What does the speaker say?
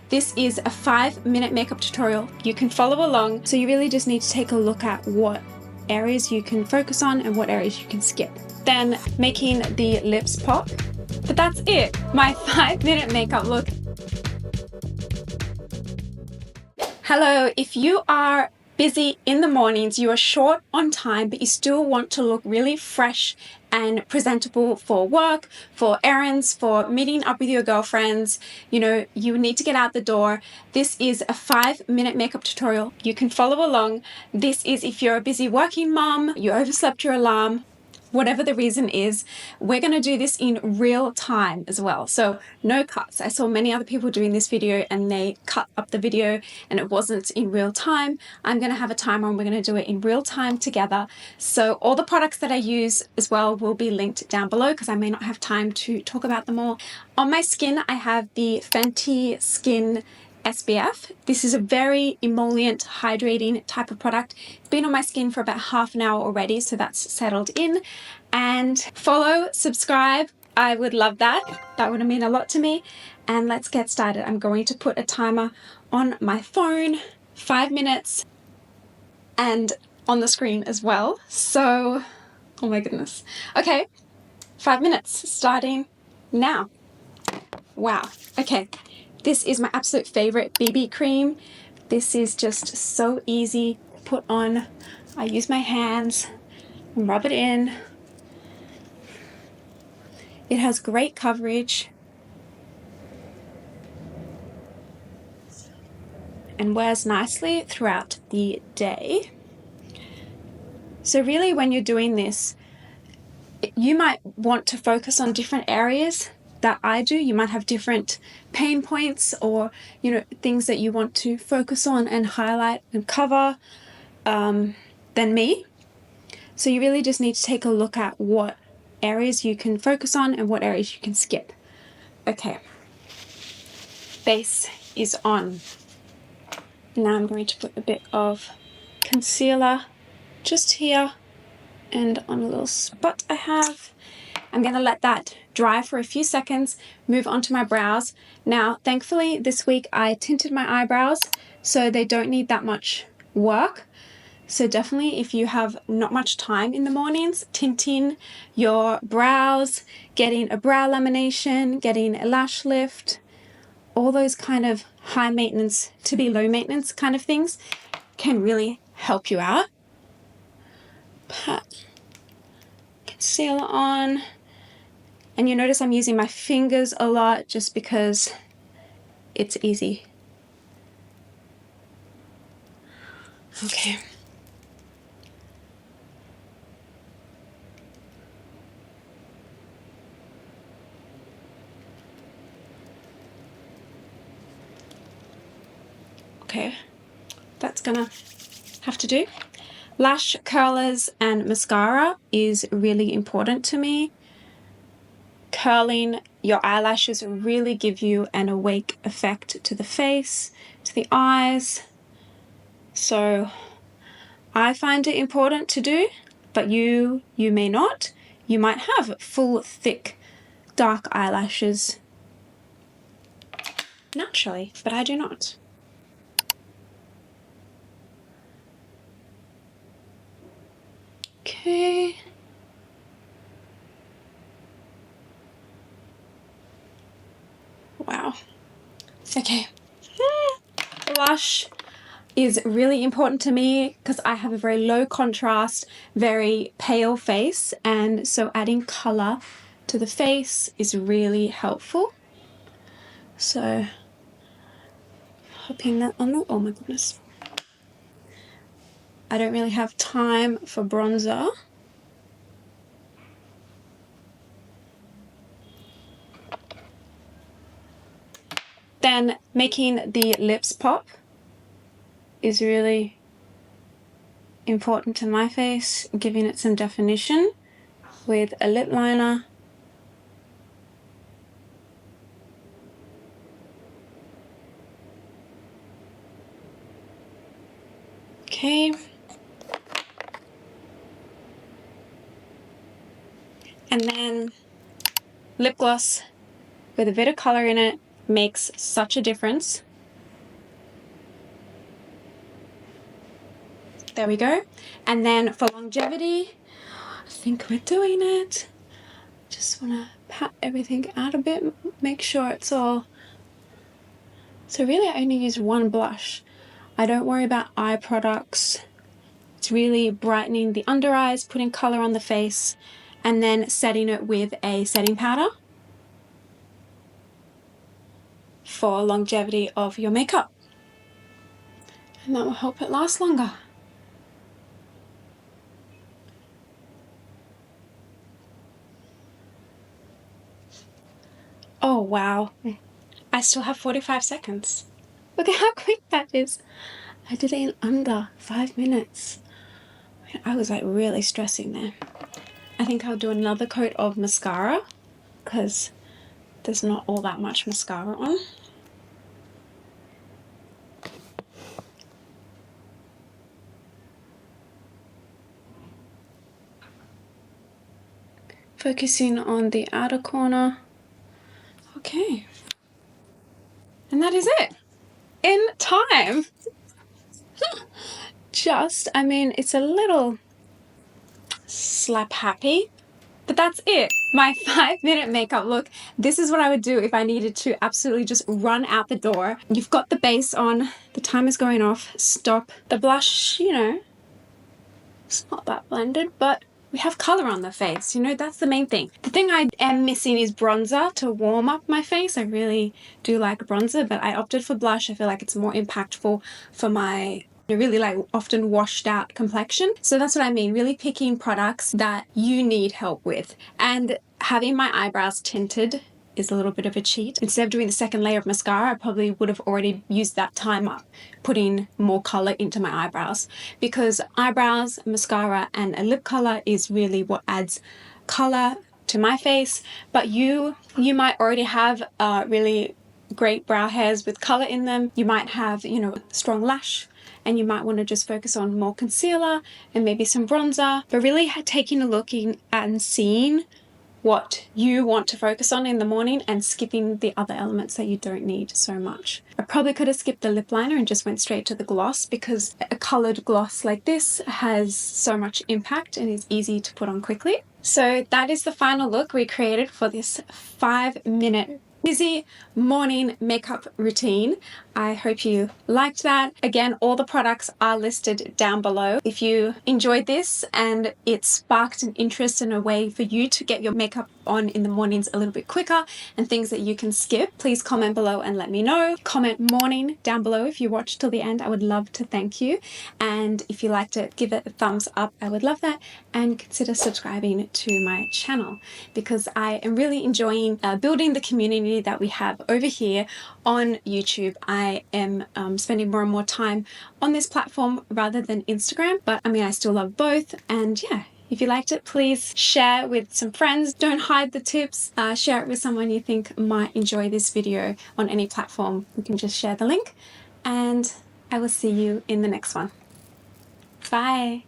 This is a 5-minute makeup tutorial. You can follow along, so you really just need to take a look at what areas you can focus on and what areas you can skip. Then making the lips pop. But that's it, my 5-minute makeup look. Hello, if you are busy in the mornings, you are short on time, but you still want to look really fresh and presentable for work, for errands, for meeting up with your girlfriends, you need to get out the door. This is a 5-minute makeup tutorial. You can follow along. This is if you're a busy working mom, you overslept your alarm, whatever the reason is. We're going to do this in real time as well, so no cuts. I saw many other people doing this video and they cut up the video and it wasn't in real time. I'm going to have a timer and we're going to do it in real time together. So all the products that I use as well will be linked down below because I may not have time to talk about them all. On my skin, I have the Fenty Skin SPF. This is a very emollient, hydrating type of product. It's been on my skin for about half an hour already, so that's settled in. And follow, subscribe, I would love that. That would mean a lot to me. And let's get started. I'm going to put a timer on my phone, 5 minutes, and on the screen as well. So, oh my goodness. Okay, 5 minutes, starting now. Wow, okay. This is my absolute favorite BB cream. This is just so easy to put on. I use my hands and rub it in. It has great coverage and wears nicely throughout the day. So really when you're doing this, you might want to focus on different areas that I do. You might have different pain points or things that you want to focus on and highlight and cover than me. So you really just need to take a look at what areas you can focus on and what areas you can skip. Okay, base is on. Now I'm going to put a bit of concealer just here and on a little spot I have. I'm going to let that dry for a few seconds, move on to my brows. Now, thankfully, this week I tinted my eyebrows, so they don't need that much work. So definitely, if you have not much time in the mornings, tinting your brows, getting a brow lamination, getting a lash lift, all those kind of high maintenance to be low maintenance kind of things can really help you out. Pat concealer on. And you notice I'm using my fingers a lot just because it's easy. Okay. Okay, that's gonna have to do. Lash curlers and mascara is really important to me. Curling your eyelashes really give you an awake effect to the face, to the eyes. So I find it important to do, but you may not. You might have full, thick, dark eyelashes naturally, but I do not. Okay. Wow. Okay. Blush is really important to me because I have a very low contrast, very pale face, and so adding color to the face is really helpful. So popping that on the, oh my goodness. I don't really have time for bronzer. Then making the lips pop is really important to my face, giving it some definition with a lip liner. Okay. And then lip gloss with a bit of color in it makes such a difference. There we go. And then for longevity, I think we're doing it. Just want to pat everything out a bit, make sure it's all. So really I only use one blush. I don't worry about eye products. It's really brightening the under eyes, putting color on the face, and then setting it with a setting powder for longevity of your makeup. And that will help it last longer. Oh wow, I still have 45 seconds. Look at how quick that is. I did it in under 5 minutes. I was like really stressing there. I think I'll do another coat of mascara because there's not all that much mascara on. Focusing on the outer corner. Okay. And that is it. In time. I mean, it's a little slap happy, but that's it. My 5-minute makeup look. This is what I would do if I needed to absolutely just run out the door. You've got the base on, the timer's going off, stop. The blush, you know, it's not that blended, but we have color on the face, you know, that's the main thing. The thing I am missing is bronzer to warm up my face. I really do like bronzer, but I opted for blush. I feel like it's more impactful for my really like often washed out complexion. So that's what I mean, really picking products that you need help with. And having my eyebrows tinted is a little bit of a cheat. Instead of doing the second layer of mascara, I probably would have already used that time up putting more color into my eyebrows, because eyebrows, mascara, and a lip color is really what adds color to my face. But you might already have really great brow hairs with color in them. You might have, you know, strong lash, and you might want to just focus on more concealer and maybe some bronzer, but really taking a look and seeing what you want to focus on in the morning and skipping the other elements that you don't need so much. I probably could have skipped the lip liner and just went straight to the gloss, because a colored gloss like this has so much impact and is easy to put on quickly. So that is the final look we created for this 5-minute busy morning makeup routine. I hope you liked that. Again, all the products are listed down below. If you enjoyed this and it sparked an interest in a way for you to get your makeup on in the mornings a little bit quicker and things that you can skip, please comment below and let me know. Comment morning down below if you watched till the end. I would love to thank you. And if you liked it, give it a thumbs up. I would love that. And consider subscribing to my channel, because I am really enjoying building the community that we have over here on YouTube. I am spending more and more time on this platform rather than Instagram, but I mean, I still love both. And yeah, if you liked it, please share with some friends. Don't hide the tips. Share it with someone you think might enjoy this video on any platform. You can just share the link, and I will see you in the next one. Bye.